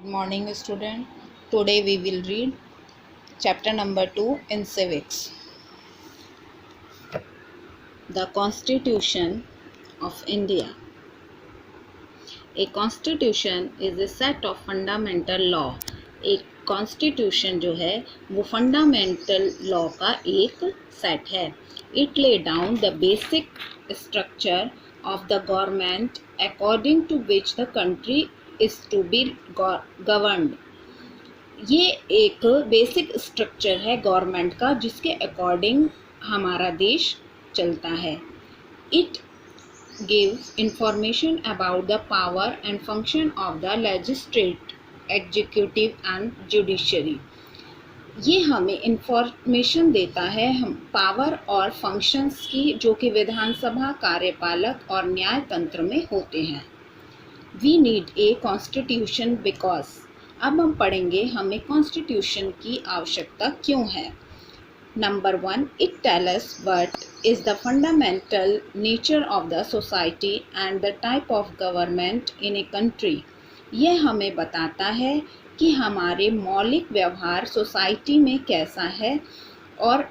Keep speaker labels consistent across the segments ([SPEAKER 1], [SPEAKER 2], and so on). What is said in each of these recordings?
[SPEAKER 1] Morning student. Today we will read chapter number 2 in civics. The Constitution of India. A constitution is a set of fundamental law. एक constitution जो है वो fundamental law का एक set है. It lay down the basic structure of the government according to which the country is to be governed. ये एक basic structure है गवर्नमेंट का जिसके अकॉर्डिंग हमारा देश चलता है. It gives information about the power and function of the legislative, executive and judiciary. ये हमें इंफॉर्मेशन देता है हम पावर और फंक्शंस की जो कि विधानसभा, कार्यपालक और न्याय तंत्र में होते हैं. We need a constitution because. अब हम पढ़ेंगे हमें कॉन्स्टिट्यूशन की आवश्यकता क्यों है. Number 1, it tells us what is the fundamental nature of the society and the type of government in a country. यह हमें बताता है कि हमारे मौलिक व्यवहार सोसाइटी में कैसा है और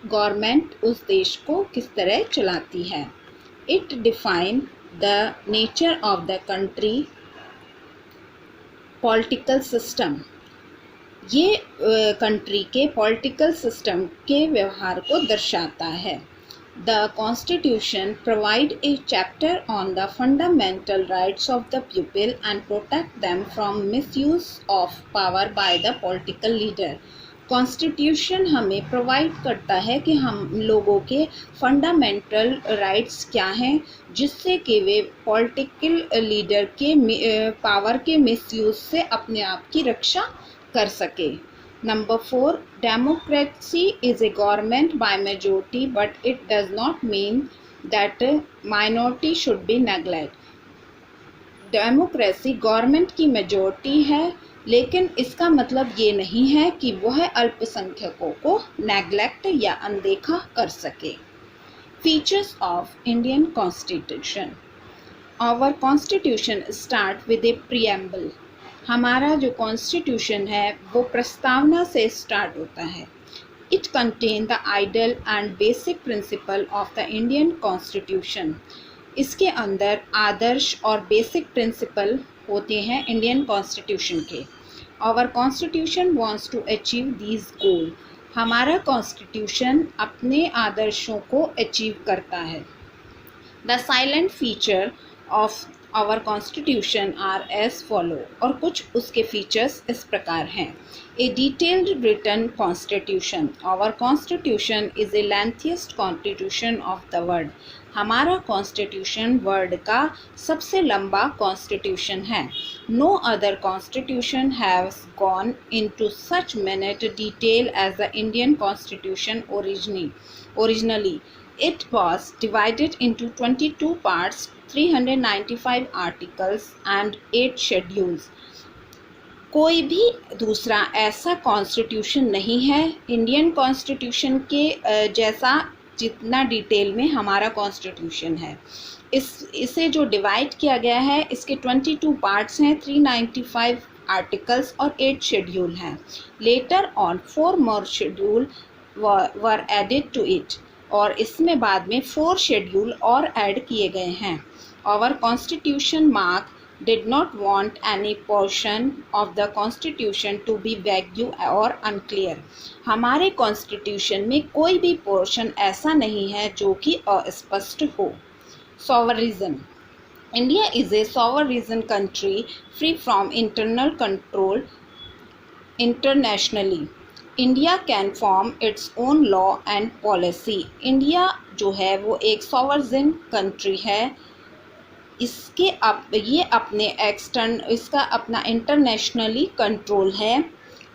[SPEAKER 1] गवर्नमेंट उस देश को किस तरह चलाती है. It define the nature of the country political system. ये कंट्री के पॉलिटिकल सिस्टम के व्यवहार को दर्शाता है. The constitution provide a chapter on the fundamental rights of the people and protect them from misuse of power by the political leader. Constitution हमें provide करता है कि हम लोगों के फंडामेंटल राइट्स क्या हैं जिससे कि वे पॉलिटिकल लीडर के पावर के मिसयूज से अपने आप की रक्षा कर सके. Number 4, democracy is a government by majority but it does not mean that minority should be neglect. Democracy government की मेजोरिटी है लेकिन इसका मतलब ये नहीं है कि वह अल्पसंख्यकों को नेग्लेक्ट या अनदेखा कर सके. Features of Indian constitution. Our constitution start with a preamble. हमारा जो कॉन्स्टिट्यूशन है वो प्रस्तावना से स्टार्ट होता है. It contain the ideal and basic principle of the Indian constitution. इसके अंदर आदर्श और बेसिक प्रिंसिपल होते हैं इंडियन कॉन्स्टिट्यूशन के. Our constitution wants to achieve these goal. हमारा कॉन्स्टिट्यूशन अपने आदर्शों को अचीव करता है. The silent feature of our constitution are as follow. और कुछ उसके फीचर्स इस प्रकार हैं. A detailed written constitution. Our constitution is a lengthiest constitution of the world. हमारा कॉन्स्टिट्यूशन वर्ल्ड का सबसे लंबा कॉन्स्टिट्यूशन है. No other constitution haves gone into such minute detail as the Indian constitution originally. It was divided into 22 parts, 395 articles and 8 schedules. कोई भी दूसरा ऐसा constitution नहीं है इंडियन कॉन्स्टिट्यूशन के जैसा जितना डिटेल में हमारा कॉन्स्टिट्यूशन है. इसे जो डिवाइड किया गया है इसके 22 पार्ट्स हैं, 395 आर्टिकल्स और 8 शेड्यूल हैं. Later on 4 more schedule were added to it. और इसमें बाद में 4 शेड्यूल और ऐड किए गए हैं. Our constitution mark did not want any portion of the constitution to be vague और अनक्लियर. हमारे कॉन्स्टिट्यूशन में कोई भी पोर्शन ऐसा नहीं है जो कि अस्पष्ट हो. Sovereignism. India is a sovereign country free from internal control internationally. India can form its own law and policy. India जो है वो एक सॉवरिजन कंट्री है. ये अपने इसका अपना इंटरनेशनली कंट्रोल है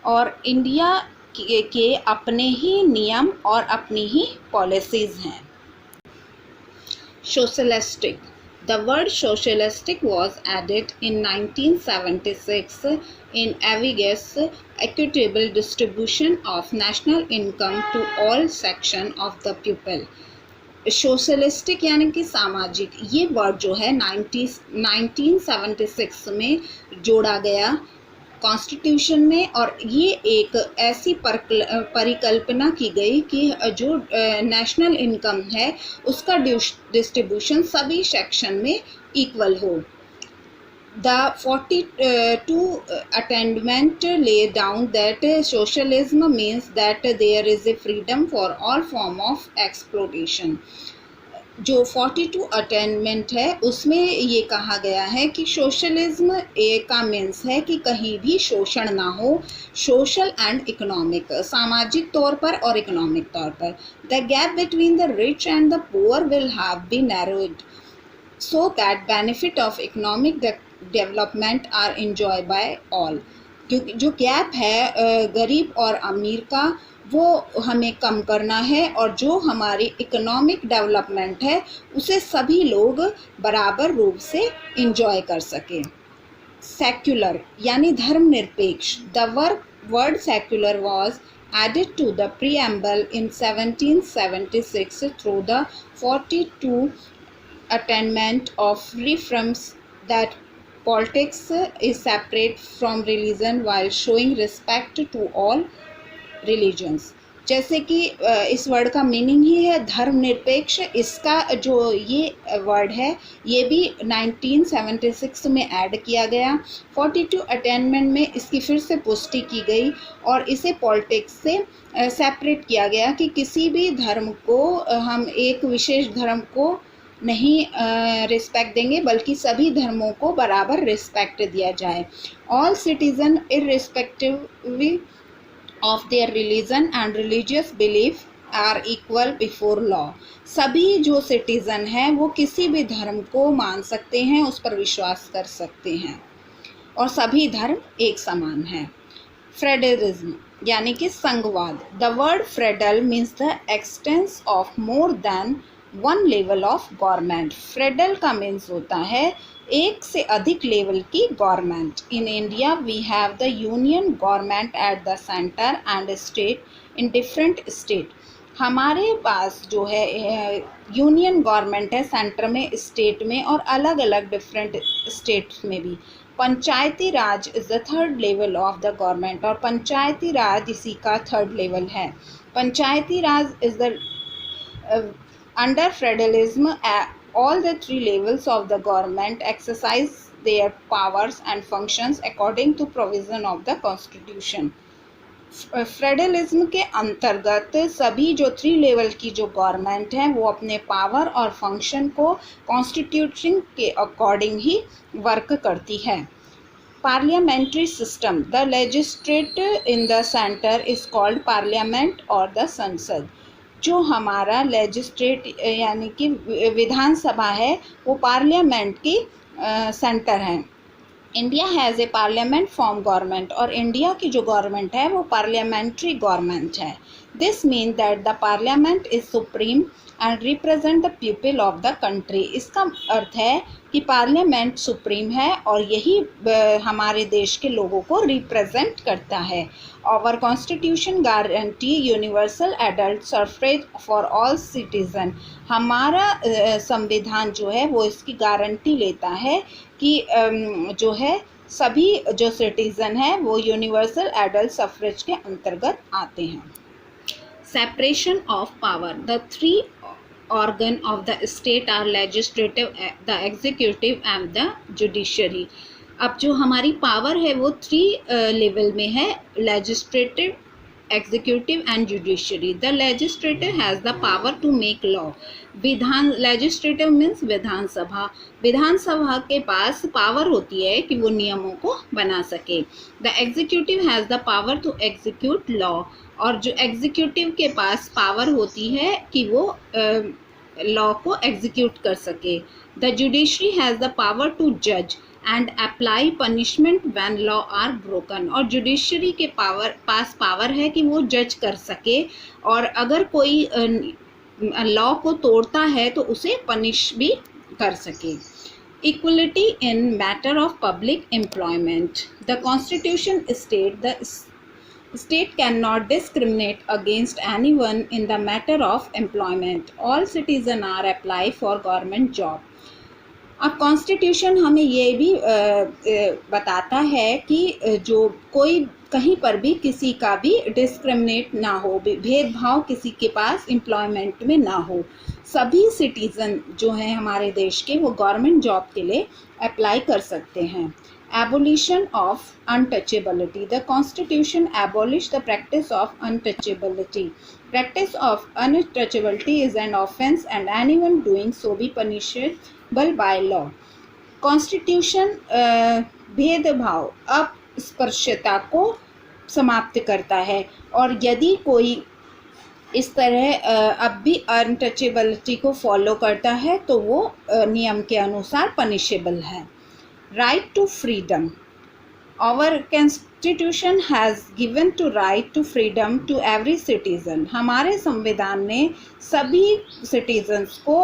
[SPEAKER 1] और इंडिया के अपने ही नियम और अपनी ही पॉलिसीज़ हैं. Socialistic. The word socialistic was added in 1976 in Avig's equitable distribution of national income to all section of the people. Socialistic यानी कि सामाजिक, ये वर्ड जो है 1976 में जोड़ा गया कॉन्स्टिट्यूशन में, और ये एक ऐसी परिकल्पना की गई कि जो नेशनल इनकम है उसका डिस्ट्रीब्यूशन सभी सेक्शन में इक्वल हो। The 42 Amendment lay down that socialism means that there is a freedom for all form of exploitation. जो 42 अटेंडमेंट है उसमें ये कहा गया है कि सोशलिज्म का मीन्स है कि कहीं भी शोषण ना हो, सोशल एंड इकोनॉमिक, सामाजिक तौर पर और इकोनॉमिक तौर पर। The gap between the rich and the poor will have be narrowed so that benefit of economic development are enjoyed by all। क्योंकि जो गैप है गरीब और अमीर का वो हमें कम करना है, और जो हमारी इकोनॉमिक डेवलपमेंट है उसे सभी लोग बराबर रूप से इंजॉय कर सकें। सेक्युलर यानी धर्मनिरपेक्ष। The word secular was added to the preamble in 1776 through the 42 Amendment of reforms that politics is separate from religion while showing respect to all religions। जैसे कि इस वर्ड का मीनिंग ही है धर्मनिरपेक्ष। इसका जो ये वर्ड है ये भी 1976 में ऐड किया गया। 42 अटेंडमेंट में इसकी फिर से पुष्टि की गई और इसे पॉलिटिक्स से सेपरेट किया गया कि किसी भी धर्म को हम एक विशेष धर्म को नहीं रिस्पेक्ट देंगे, बल्कि सभी धर्मों को बराबर रिस्पेक्ट दिया जाए। All citizen irrespective of their religion and religious belief are equal before law. सभी जो सिटीजन हैं वो किसी भी धर्म को मान सकते हैं, उस पर विश्वास कर सकते हैं, और सभी धर्म एक समान हैं। फेडरलिज्म यानी कि संघवाद। The word federal means the existence of more than one level of government. Federal का मीन्स होता है एक से अधिक लेवल की government. In India we have the union government at the centre and state in different state. हमारे पास जो है यूनियन गवर्नमेंट है सेंटर में, स्टेट में, और अलग अलग डिफरेंट स्टेट्स में भी। Panchayati raj is the third level of the government, और पंचायती राज इसी का थर्ड लेवल है। Panchayati raj is the under federalism, all the three levels of the government exercise their powers and functions according to provision of the constitution। Federalism के अंतर्गत सभी जो 3 level की जो गवर्नमेंट है वो अपने पावर और फंक्शन को कॉन्स्टिट्यूशन के अकॉर्डिंग ही वर्क करती है। Parliamentary system. The legislate in the centre is called parliament और द संसद। जो हमारा लेजिस्लेट यानी कि विधानसभा है वो पार्लियामेंट की सेंटर है। India has a parliament form government, और इंडिया की जो गवर्नमेंट है वो पार्लियामेंट्री गवर्नमेंट है। This mean that the parliament is supreme and represent the people of the country. इसका अर्थ है कि पार्लियामेंट सुप्रीम है और यही हमारे देश के लोगों को रिप्रेजेंट करता है। Our constitution guarantee universal adult suffrage for all citizen. हमारा संविधान जो है वो इसकी गारंटी लेता है कि जो है सभी जो सिटीज़न हैं वो यूनिवर्सल एडल्ट सफरेज के अंतर्गत आते हैं। Separation of power. The 3 organ of the state are legislative, the executive and the judiciary। अब जो हमारी पावर है वो 3 लेवल में है, legislative, executive and judiciary। The legislative has the power to make law। legislative means विधानसभा। विधानसभा के पास power होती है कि वो नियमों को बना सके। The executive has the power to execute law। और जो एग्जीक्यूटिव के पास पावर होती है कि वो लॉ को एग्जीक्यूट कर सके। The judiciary has the power to जज and apply punishment when law are broken. और जुडिशरी के पास पावर है कि वो जज कर सके, और अगर कोई लॉ को तोड़ता है तो उसे पनिश भी कर सके। Equality in matter of public employment. The constitution state the state cannot discriminate against anyone in the matter of employment। All citizens are apply for government job। अब कॉन्स्टिट्यूशन हमें ये भी बताता है कि जो कोई कहीं पर भी किसी का भी डिस्क्रिमिनेट ना हो, भेदभाव किसी के पास एम्प्लॉयमेंट में ना हो, सभी सिटीज़न जो हैं हमारे देश के वो गवर्नमेंट जॉब के लिए अप्लाई कर सकते हैं। Abolition of untouchability. The Constitution abolished the practice of untouchability. Practice of untouchability is an offence and anyone doing so be punishable by law. Constitution भेदभाव, अस्पृश्यता को समाप्त करता है और यदि कोई इस तरह अब भी अनटचेबिलिटी को फॉलो करता है तो वो नियम के अनुसार पनिशेबल है। Right to freedom. Our constitution has given to right to freedom to every citizen. हमारे संविधान ने सभी citizens को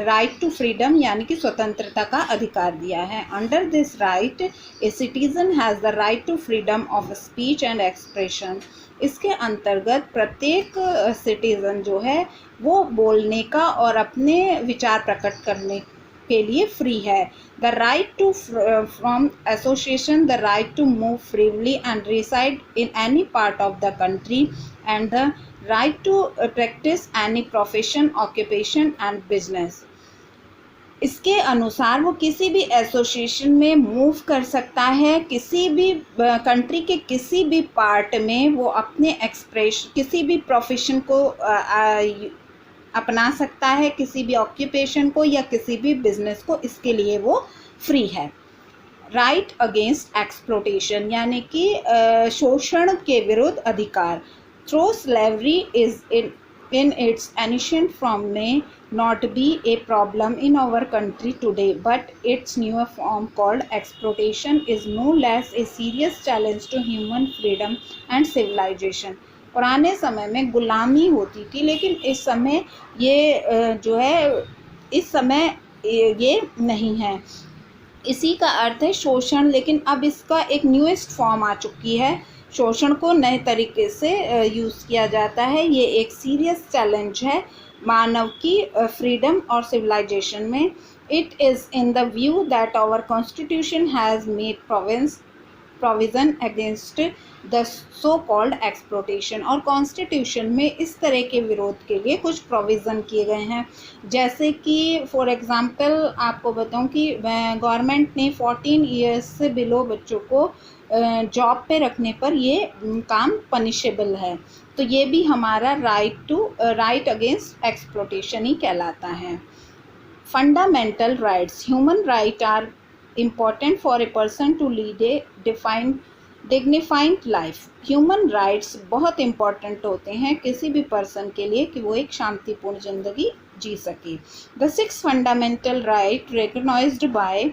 [SPEAKER 1] right to freedom यानी कि स्वतंत्रता का अधिकार दिया है। Under this right, a citizen has the right to freedom of speech and expression. इसके अंतर्गत प्रत्येक citizen जो है वो बोलने का और अपने विचार प्रकट करने के लिए फ्री है। The right to form association, the right to move freely and reside in any part of the country and the right to practise any profession, occupation and business. इसके अनुसार वो किसी भी एसोसिएशन में मूव कर सकता है, किसी भी कंट्री के किसी भी पार्ट में वो अपने किसी भी प्रोफेशन को अपना सकता है, किसी भी ऑक्यूपेशन को या किसी भी बिजनेस को, इसके लिए वो फ्री है। राइट अगेंस्ट एक्सप्लोटेशन यानी कि शोषण के विरुद्ध अधिकार। Throw slavery is in its ancient form may not be a problem in our country today, but its newer form called exploitation is no less a serious challenge to human freedom and civilization. पुराने समय में गुलामी होती थी, लेकिन इस समय ये जो है इस समय ये नहीं है। इसी का अर्थ है शोषण, लेकिन अब इसका एक न्यूएस्ट फॉर्म आ चुकी है। शोषण को नए तरीके से यूज़ किया जाता है। ये एक सीरियस चैलेंज है मानव की फ्रीडम और सिविलाइजेशन में। It is in the view that our constitution has made provision against the so called exploitation. और कॉन्स्टिट्यूशन में इस तरह के विरोध के लिए कुछ प्रोविज़न किए गए हैं, जैसे कि फॉर एग्ज़ाम्पल आपको बताऊं कि गवर्नमेंट ने 14 ईयर्स से बिलो बच्चों को जॉब पे रखने पर ये काम पनिशेबल है। तो ये भी हमारा राइट अगेंस्ट एक्सप्लोटेशन ही कहलाता है। Fundamental rights. Human right are important for a person to lead a dignified life. Human rights बहुत इम्पॉर्टेंट होते हैं किसी भी पर्सन के लिए कि वो एक शांतिपूर्ण ज़िंदगी जी सके। The 6 fundamental right recognised by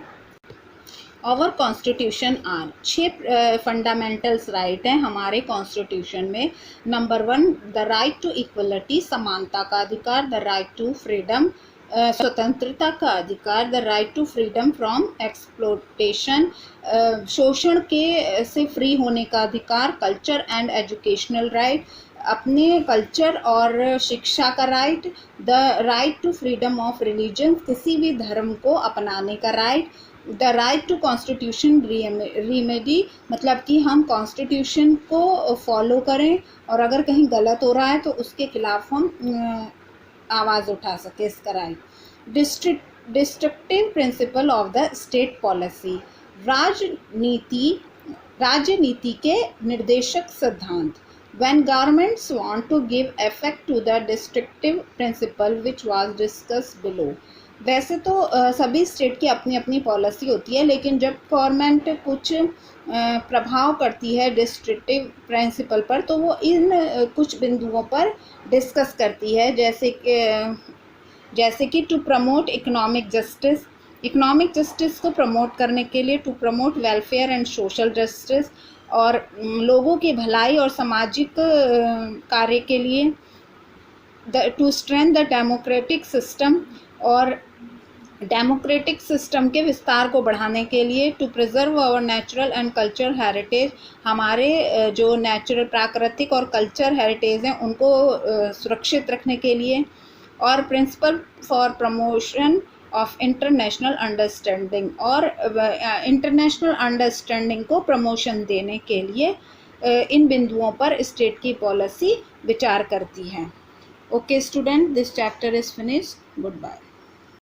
[SPEAKER 1] our constitution are. 6 fundamentals right हैं हमारे कॉन्स्टिट्यूशन में। Number 1 the right to equality, समानता का अधिकार। द राइट टू फ्रीडम, स्वतंत्रता का अधिकार। The right to freedom from exploitation, शोषण के से फ्री होने का अधिकार। कल्चर एंड एजुकेशनल राइट, अपने कल्चर और शिक्षा का right. The right to freedom of religion, किसी भी धर्म को अपनाने का right. The right to constitution remedy, मतलब कि हम कॉन्स्टिट्यूशन को फॉलो करें और अगर कहीं गलत हो रहा है तो उसके खिलाफ हम आवाज़ उठा सके, इसका right. Destructive principal of the state policy, राजनीति के निर्देशक सिद्धांत। When governments want to give effect to the destructive principle which was discussed below. वैसे तो सभी स्टेट की अपनी अपनी पॉलिसी होती है, लेकिन जब गवर्नमेंट कुछ प्रभाव करती है डिस्ट्रक्टिव प्रिंसिपल पर तो वो इन कुछ बिंदुओं पर डिस्कस करती है, जैसे कि टू प्रमोट इकोनॉमिक जस्टिस को प्रमोट करने के लिए, to promote welfare and social justice, और लोगों की भलाई और सामाजिक कार्य के लिए, to strength the democratic system, और डेमोक्रेटिक सिस्टम के विस्तार को बढ़ाने के लिए, to preserve our natural and cultural heritage, हमारे जो नेचुरल प्राकृतिक और कल्चर हेरिटेज हैं उनको सुरक्षित रखने के लिए, और principle for promotion of international understanding, और इंटरनेशनल अंडरस्टैंडिंग को प्रमोशन देने के लिए इन बिंदुओं पर स्टेट की पॉलिसी विचार करती है। Okay student, this chapter is finished. Good bye.